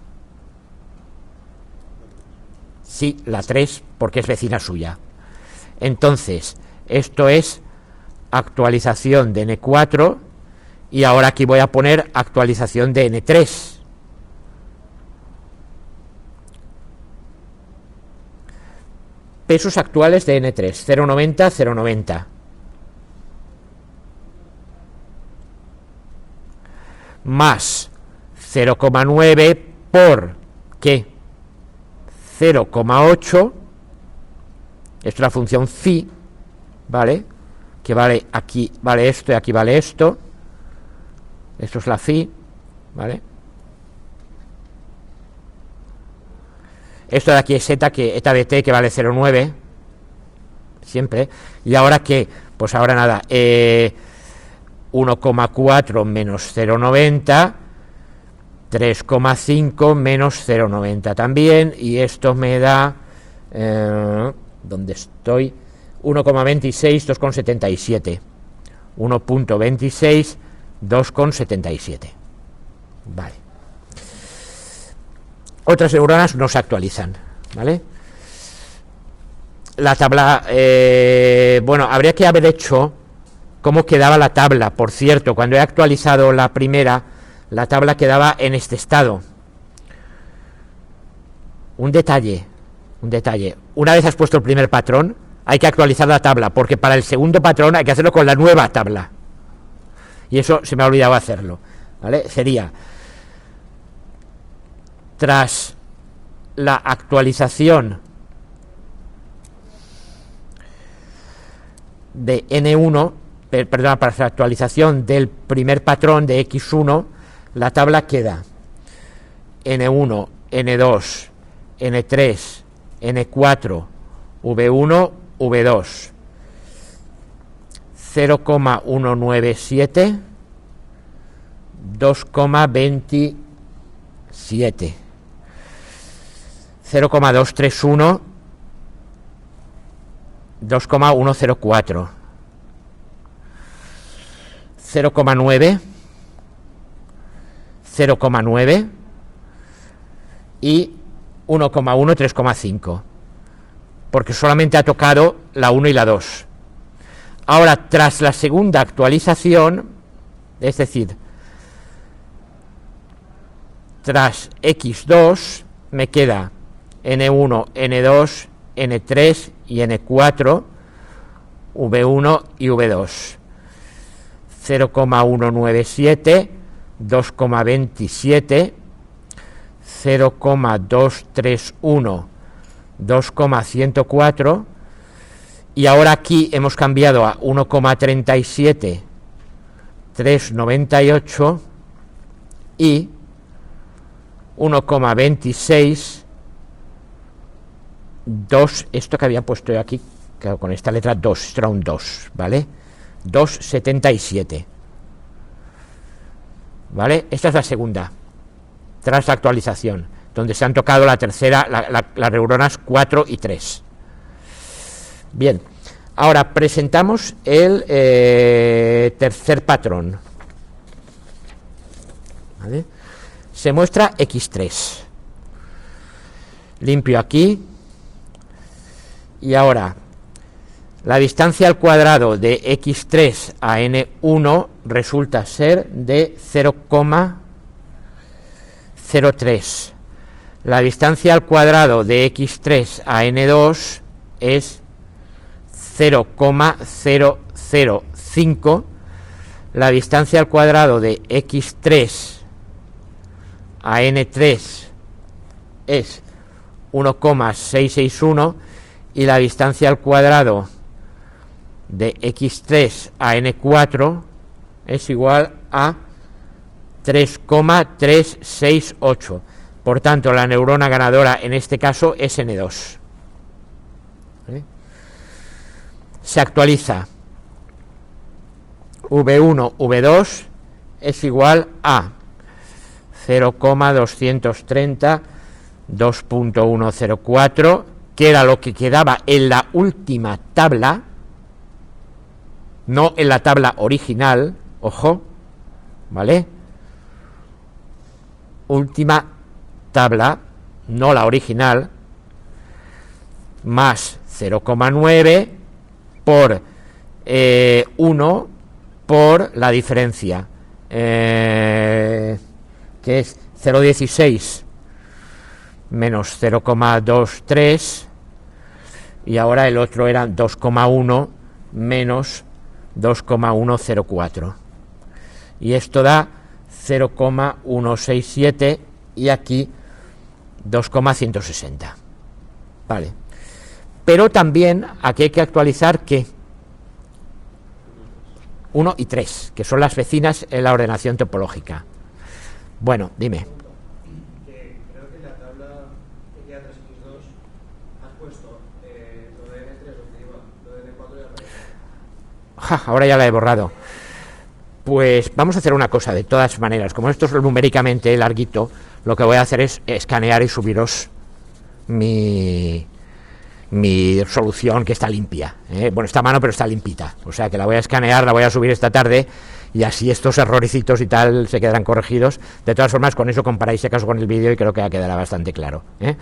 Sí, la 3, porque es vecina suya. Entonces, esto es actualización de N4 y ahora aquí voy a poner actualización de N3. Pesos actuales de N3, 0,90, 0,90. Más 0,9 por, ¿qué? 0,8. Esto es la función phi, ¿vale? Que vale aquí, vale esto y aquí vale esto. Esto es la phi, ¿vale? Esto de aquí es eta, eta de t, que vale 0,9. Siempre. ¿Y ahora qué? Pues ahora nada. 1,4 menos 0,90 3,5 menos 0,90 también, y esto me da, ¿dónde estoy? 1,26, 2,77. 1,26, 2,77. Vale. Otras neuronas no se actualizan, ¿vale? La tabla, bueno, habría que haber hecho cómo quedaba la tabla. Por cierto, cuando he actualizado la primera, la tabla quedaba en este estado. Un detalle. Una vez has puesto el primer patrón, hay que actualizar la tabla, porque para el segundo patrón hay que hacerlo con la nueva tabla. Y eso se me ha olvidado hacerlo, ¿vale? Sería, tras la actualización de N1, perdón, para la actualización del primer patrón de X1, la tabla queda N1, N2, N3, N4, V1, V2, 0,197, 2,27, 0,231, 2,104, 0,9, 0,9 y 1,1, 3,5, porque solamente ha tocado la 1 y la 2. Ahora, tras la segunda actualización, es decir, tras X2, me queda N1, N2, N3 y N4, V1 y V2, 0,197, 2,27, 0,231, 2,104, y ahora aquí hemos cambiado a 1,37, 3,98 y 1,26, 2, esto que había puesto yo aquí, claro, con esta letra 2, esto era un 2, ¿vale? 2,77, ¿vale? Esta es la segunda, tras la actualización, donde se han tocado la tercera, las neuronas 4 y 3. Bien, ahora presentamos el tercer patrón, ¿vale? Se muestra X3. Limpio aquí. Y ahora, la distancia al cuadrado de X3 a N1 resulta ser de 0,03. La distancia al cuadrado de X3 a N2 es 0,005. La distancia al cuadrado de X3 a N3 es 1,661 y la distancia al cuadrado de X3 a N4 es igual a 3,368. Por tanto, la neurona ganadora en este caso es N2. ¿Vale? Se actualiza V1, V2 es igual a 0,230, 2,104, que era lo que quedaba en la última tabla, no en la tabla original, ojo, ¿vale? Última tabla, no la original, más 0,9 por 1 por la diferencia, que es 0,16 menos 0,23, y ahora el otro era 2,1 menos 2,104, y esto da 0,167 y aquí 2,160. Vale, pero también aquí hay que actualizar que 1 y 3, que son las vecinas en la ordenación topológica. Bueno, dime. Creo que en la tabla X3X2 has puesto lo de N3 donde iba, lo de N4 ya lo he... Ahora ya la he borrado. pues vamos a hacer una cosa, de todas maneras. Como esto es numéricamente larguito, lo que voy a hacer es escanear y subiros mi solución, que está limpia, ¿eh? Bueno, está a mano, pero está limpita. O sea que la voy a escanear, la voy a subir esta tarde, y así estos errorecitos y tal se quedarán corregidos. De todas formas, con eso comparáis si acaso con el vídeo y creo que ya quedará bastante claro, ¿eh?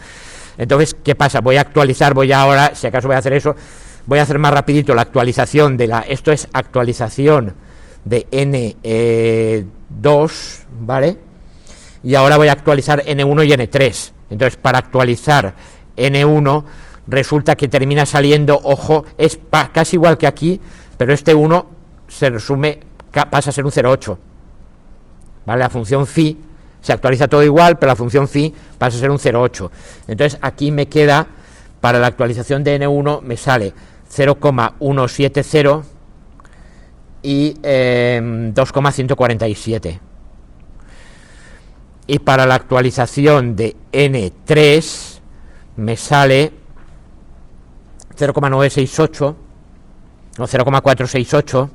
Entonces, ¿qué pasa? Voy a actualizar, voy ahora, si acaso voy a hacer eso, voy a hacer más rapidito la actualización de esto es actualización de N2, ¿vale? Y ahora voy a actualizar N1 y N3. Entonces, para actualizar N1, resulta que termina saliendo, ojo, es casi igual que aquí, pero este 1 se resume, pasa a ser un 0,8, ¿vale? La función phi se actualiza todo igual, pero la función phi pasa a ser un 0,8. Entonces aquí me queda, para la actualización de N1 me sale 0,170 y 2,147. Y para la actualización de N3 me sale 0,968 o 0,468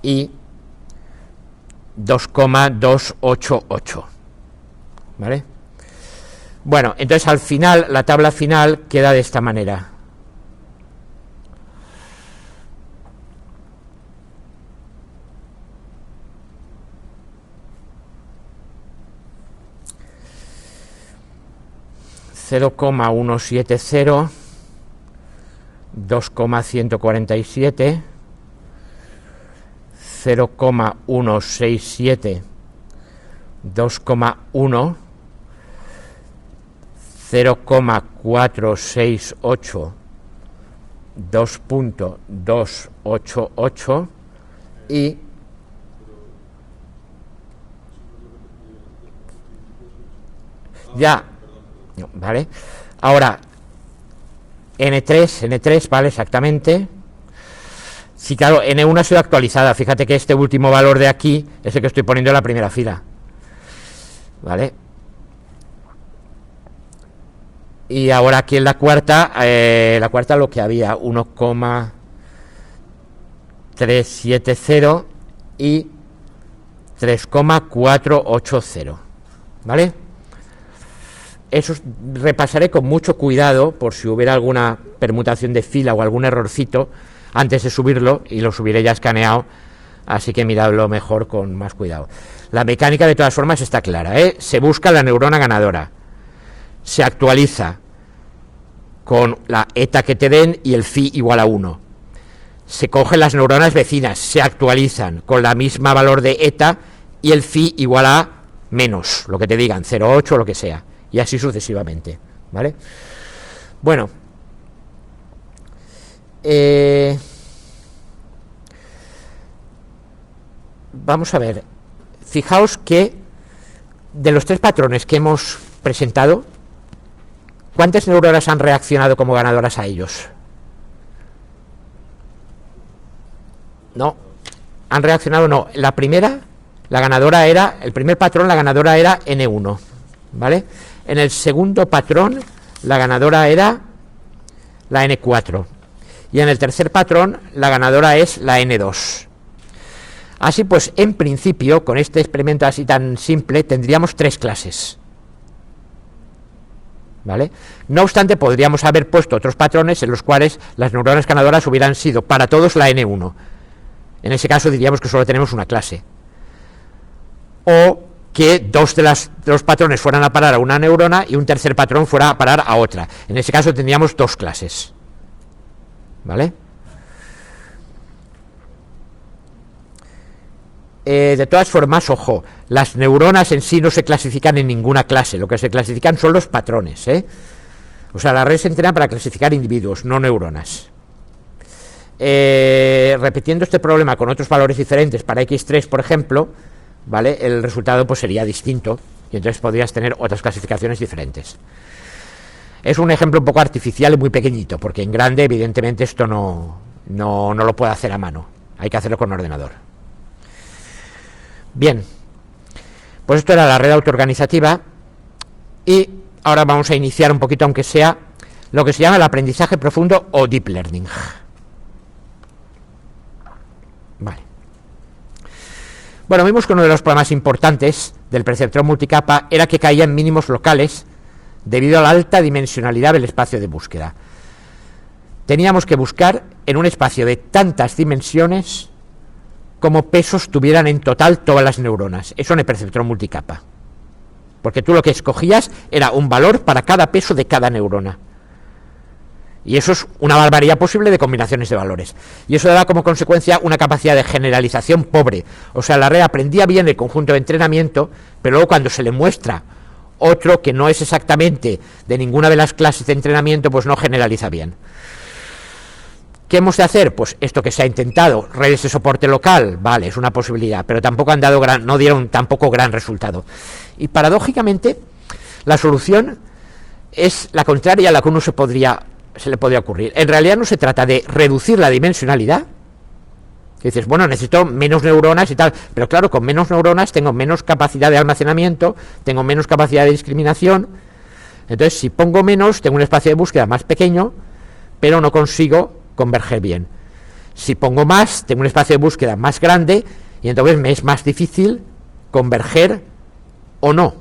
y 2,288, ¿vale? Bueno, entonces al final, la tabla final queda de esta manera. (0,170, 2,147, 0,167, 2,1, 0,468, 2,288 y ya, ¿vale? Ahora N3, ¿vale? Exactamente. Sí, claro, N1 ha sido actualizada. Fíjate que este último valor de aquí es el que estoy poniendo en la primera fila, ¿vale? Y ahora aquí en la cuarta lo que había 1,370 y 3,480, ¿vale? Eso repasaré con mucho cuidado por si hubiera alguna permutación de fila o algún errorcito antes de subirlo, y lo subiré ya escaneado, así que miradlo mejor con más cuidado. La mecánica de todas formas está clara, ¿eh? Se busca la neurona ganadora, se actualiza con la eta que te den y el phi igual a 1. Se cogen las neuronas vecinas, se actualizan con la misma valor de eta y el phi igual a menos, lo que te digan, 0,8 o lo que sea, y así sucesivamente, ¿vale? Bueno, vamos a ver, fijaos que de los tres patrones que hemos presentado, ¿cuántas neuronas han reaccionado como ganadoras a ellos? No, han reaccionado no. La primera, la ganadora era, el primer patrón, la ganadora era N1, ¿vale? En el segundo patrón, la ganadora era la N4. Y en el tercer patrón, la ganadora es la N2. Así pues, en principio, con este experimento así tan simple, tendríamos tres clases, ¿vale? No obstante, podríamos haber puesto otros patrones en los cuales las neuronas ganadoras hubieran sido para todos la N1. En ese caso diríamos que solo tenemos una clase. O que dos de los patrones fueran a parar a una neurona y un tercer patrón fuera a parar a otra. En ese caso tendríamos dos clases, ¿vale? De todas formas, ojo, las neuronas en sí no se clasifican en ninguna clase, lo que se clasifican son los patrones, ¿eh? O sea, la red se entrena para clasificar individuos, no neuronas. Repitiendo este problema con otros valores diferentes para X3, por ejemplo, ¿vale? El resultado pues sería distinto y entonces podrías tener otras clasificaciones diferentes. Es un ejemplo un poco artificial y muy pequeñito, porque en grande evidentemente esto no lo puede hacer a mano, hay que hacerlo con ordenador. Bien, pues esto era la red autoorganizativa y ahora vamos a iniciar un poquito, aunque sea, lo que se llama el aprendizaje profundo o deep learning. Vale. Bueno, vimos que uno de los problemas importantes del perceptrón multicapa era que caía en mínimos locales debido a la alta dimensionalidad del espacio de búsqueda. Teníamos que buscar en un espacio de tantas dimensiones como pesos tuvieran en total todas las neuronas. Eso en el perceptrón multicapa. Porque tú lo que escogías era un valor para cada peso de cada neurona. Y eso es una barbaridad posible de combinaciones de valores. Y eso daba como consecuencia una capacidad de generalización pobre. O sea, la red aprendía bien el conjunto de entrenamiento, pero luego cuando se le muestra otro que no es exactamente de ninguna de las clases de entrenamiento, pues no generaliza bien. ¿Qué hemos de hacer? Pues esto que se ha intentado, redes de soporte local, vale, es una posibilidad, pero tampoco han dado no dieron tampoco gran resultado. Y paradójicamente, la solución es la contraria a la que uno se le podría ocurrir. En realidad no se trata de reducir la dimensionalidad, que dices, bueno, necesito menos neuronas y tal, pero claro, con menos neuronas tengo menos capacidad de almacenamiento, tengo menos capacidad de discriminación, entonces si pongo menos, tengo un espacio de búsqueda más pequeño, pero no consigo converger bien. Si pongo más, tengo un espacio de búsqueda más grande, y entonces me es más difícil converger o no.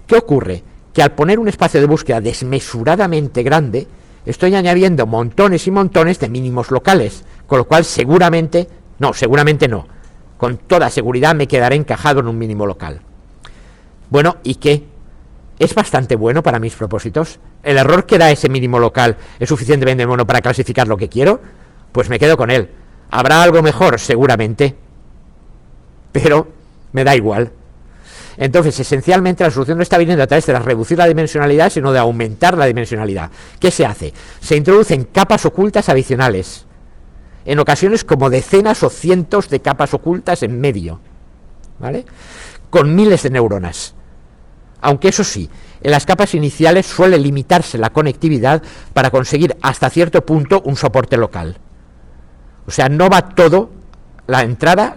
¿Qué ocurre? Que al poner un espacio de búsqueda desmesuradamente grande, estoy añadiendo montones y montones de mínimos locales, con lo cual seguramente no, con toda seguridad me quedaré encajado en un mínimo local. Bueno, ¿y qué? ¿Es bastante bueno para mis propósitos? ¿El error que da ese mínimo local es suficientemente bueno para clasificar lo que quiero? Pues me quedo con él. ¿Habrá algo mejor? Seguramente. Pero me da igual. Entonces, esencialmente, la solución no está viniendo a través de reducir la dimensionalidad, sino de aumentar la dimensionalidad. ¿Qué se hace? Se introducen capas ocultas adicionales, en ocasiones como decenas o cientos de capas ocultas en medio, ¿vale? Con miles de neuronas. Aunque eso sí, en las capas iniciales suele limitarse la conectividad para conseguir hasta cierto punto un soporte local. O sea, no va todo las entradas,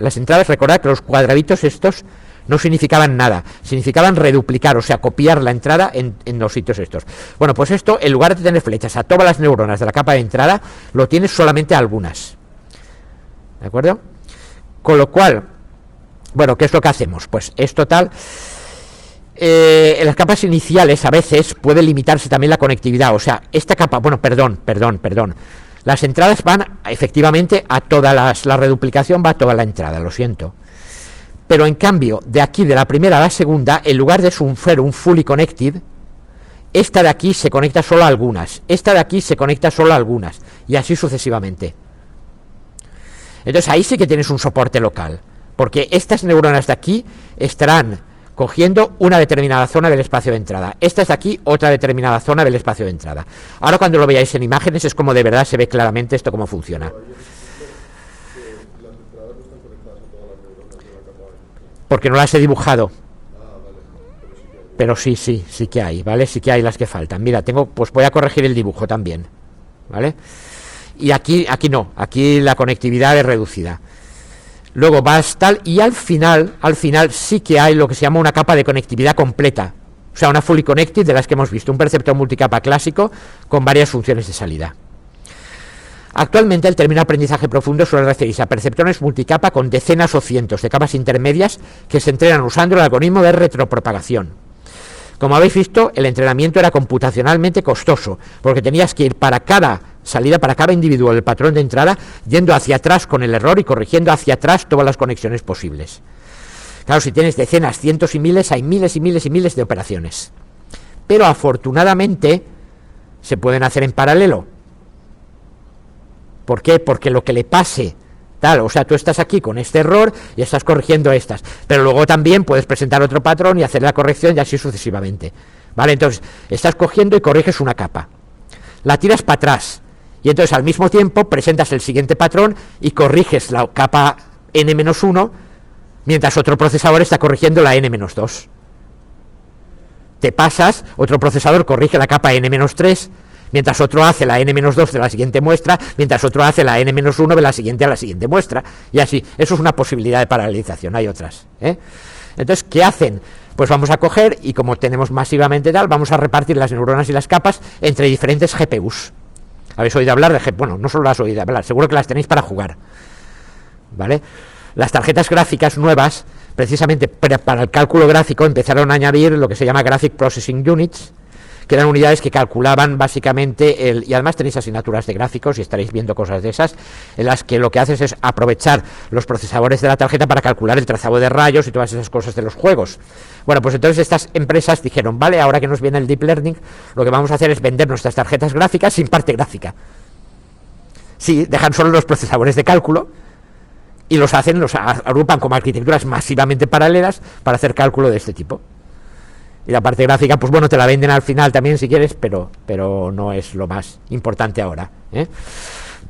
recordad que los cuadraditos estos no significaban nada, significaban reduplicar, o sea, copiar la entrada en los sitios estos. Bueno, pues esto, en lugar de tener flechas a todas las neuronas de la capa de entrada, lo tienes solamente a algunas. ¿De acuerdo? Con lo cual, bueno, ¿qué es lo que hacemos? Pues es total. En las capas iniciales a veces puede limitarse también la conectividad, o sea, esta capa, bueno, perdón, las entradas van efectivamente a todas la reduplicación va a toda la entrada, lo siento, pero en cambio, de aquí, de la primera a la segunda, en lugar de ser un fully connected, esta de aquí se conecta solo a algunas, esta de aquí se conecta solo a algunas, y así sucesivamente. Entonces ahí sí que tienes un soporte local, porque estas neuronas de aquí estarán cogiendo una determinada zona del espacio de entrada. Esta es de aquí, otra determinada zona del espacio de entrada. Ahora cuando lo veáis en imágenes es como de verdad se ve claramente esto cómo funciona. Porque no las he dibujado. Pero sí que hay, ¿vale? Sí que hay las que faltan. Mira, pues voy a corregir el dibujo también, ¿vale? Y aquí no, aquí la conectividad es reducida. Luego vas tal, y al final sí que hay lo que se llama una capa de conectividad completa, o sea, una fully connected de las que hemos visto, un perceptor multicapa clásico con varias funciones de salida. Actualmente el término aprendizaje profundo suele referirse a perceptores multicapa con decenas o cientos de capas intermedias que se entrenan usando el algoritmo de retropropagación. Como habéis visto, el entrenamiento era computacionalmente costoso, porque tenías que ir para cada salida, para cada individuo del patrón de entrada, yendo hacia atrás con el error y corrigiendo hacia atrás todas las conexiones posibles. Claro, si tienes decenas, cientos y miles, hay miles y miles y miles de operaciones. Pero afortunadamente se pueden hacer en paralelo. ¿Por qué? Porque lo que le pase tal, o sea, tú estás aquí con este error y estás corrigiendo estas, pero luego también puedes presentar otro patrón y hacer la corrección y así sucesivamente, ¿vale? Entonces, estás cogiendo y corriges una capa, la tiras para atrás y entonces al mismo tiempo presentas el siguiente patrón y corriges la capa n-1 mientras otro procesador está corrigiendo la n-2. Te pasas, otro procesador corrige la capa n-3 mientras otro hace la n-2 de la siguiente muestra, mientras otro hace la n-1 de la siguiente muestra, y así. Eso es una posibilidad de paralelización, hay otras, ¿eh? Entonces, ¿qué hacen? Pues vamos a coger, y como tenemos masivamente tal, vamos a repartir las neuronas y las capas entre diferentes GPUs. ¿Habéis oído hablar de GPUs? Bueno, no solo las oído hablar, seguro que las tenéis para jugar, ¿vale? las tarjetas gráficas nuevas, precisamente para el cálculo gráfico, empezaron a añadir lo que se llama Graphic Processing Units, que eran unidades que calculaban básicamente y además tenéis asignaturas de gráficos y estaréis viendo cosas de esas, en las que lo que haces es aprovechar los procesadores de la tarjeta para calcular el trazado de rayos y todas esas cosas de los juegos. Bueno, pues entonces estas empresas dijeron, vale, ahora que nos viene el Deep Learning, lo que vamos a hacer es vender nuestras tarjetas gráficas sin parte gráfica. Sí, dejan solo los procesadores de cálculo y los agrupan como arquitecturas masivamente paralelas para hacer cálculo de este tipo. Y la parte gráfica, pues bueno, te la venden al final también si quieres, pero no es lo más importante ahora, ¿eh?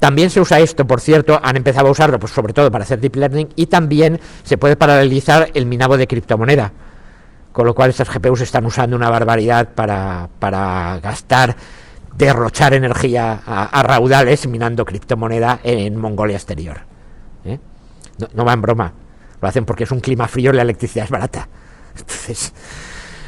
También se usa esto, por cierto, han empezado a usarlo pues sobre todo para hacer Deep Learning, y también se puede paralelizar el minado de criptomoneda, con lo cual estas GPUs están usando una barbaridad para gastar, derrochar energía a raudales minando criptomoneda en Mongolia exterior, ¿eh? No va en broma, lo hacen porque es un clima frío y la electricidad es barata. Entonces,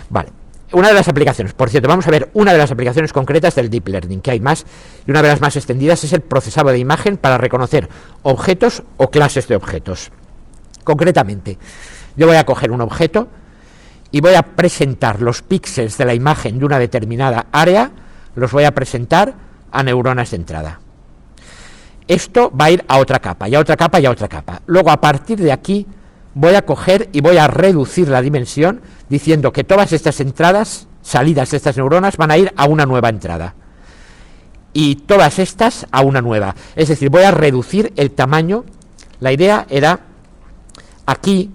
vale, una de las aplicaciones, por cierto, vamos a ver una de las aplicaciones concretas del Deep Learning, que hay más, y una de las más extendidas es el procesado de imagen para reconocer objetos o clases de objetos. Concretamente, yo voy a coger un objeto y voy a presentar los píxeles de la imagen de una determinada área, los voy a presentar a neuronas de entrada. Esto va a ir a otra capa, y a otra capa, y a otra capa. Luego, a partir de aquí, voy a coger y voy a reducir la dimensión, diciendo que todas estas entradas, salidas de estas neuronas, van a ir a una nueva entrada. Y todas estas a una nueva. Es decir, voy a reducir el tamaño. La idea era, aquí,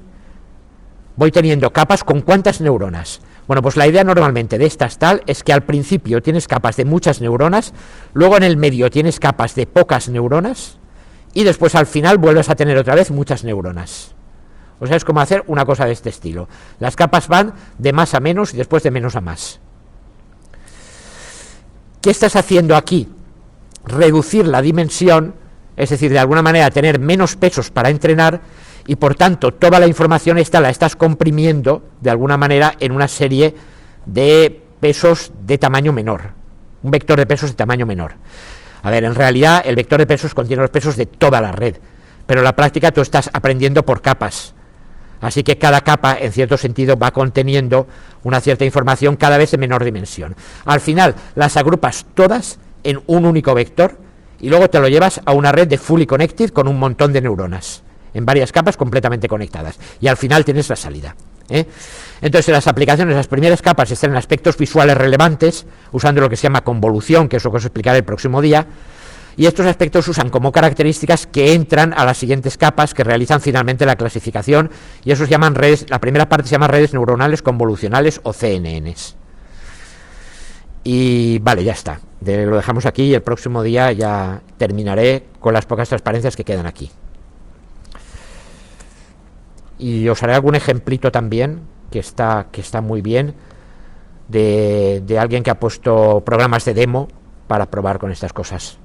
voy teniendo capas con ¿cuántas neuronas? Bueno, pues la idea normalmente de estas tal es que al principio tienes capas de muchas neuronas, luego en el medio tienes capas de pocas neuronas, y después al final vuelves a tener otra vez muchas neuronas. O sea, es como hacer una cosa de este estilo. Las capas van de más a menos y después de menos a más. ¿Qué estás haciendo aquí? Reducir la dimensión, es decir, de alguna manera tener menos pesos para entrenar, y por tanto toda la información esta la estás comprimiendo de alguna manera en una serie de pesos de tamaño menor. Un vector de pesos de tamaño menor. A ver, en realidad el vector de pesos contiene los pesos de toda la red, pero en la práctica tú estás aprendiendo por capas. Así que cada capa, en cierto sentido, va conteniendo una cierta información cada vez de menor dimensión. Al final, las agrupas todas en un único vector y luego te lo llevas a una red de fully connected con un montón de neuronas, en varias capas completamente conectadas. Y al final tienes la salida, ¿eh? Entonces, en las aplicaciones, las primeras capas están en aspectos visuales relevantes, usando lo que se llama convolución, que es lo que os explicaré el próximo día. Y estos aspectos usan como características que entran a las siguientes capas que realizan finalmente la clasificación, y eso se llaman redes. La primera parte se llama redes neuronales convolucionales o CNNs. Y vale, ya está. Lo dejamos aquí y el próximo día ya terminaré con las pocas transparencias que quedan aquí. Y os haré algún ejemplito también que está muy bien de alguien que ha puesto programas de demo para probar con estas cosas.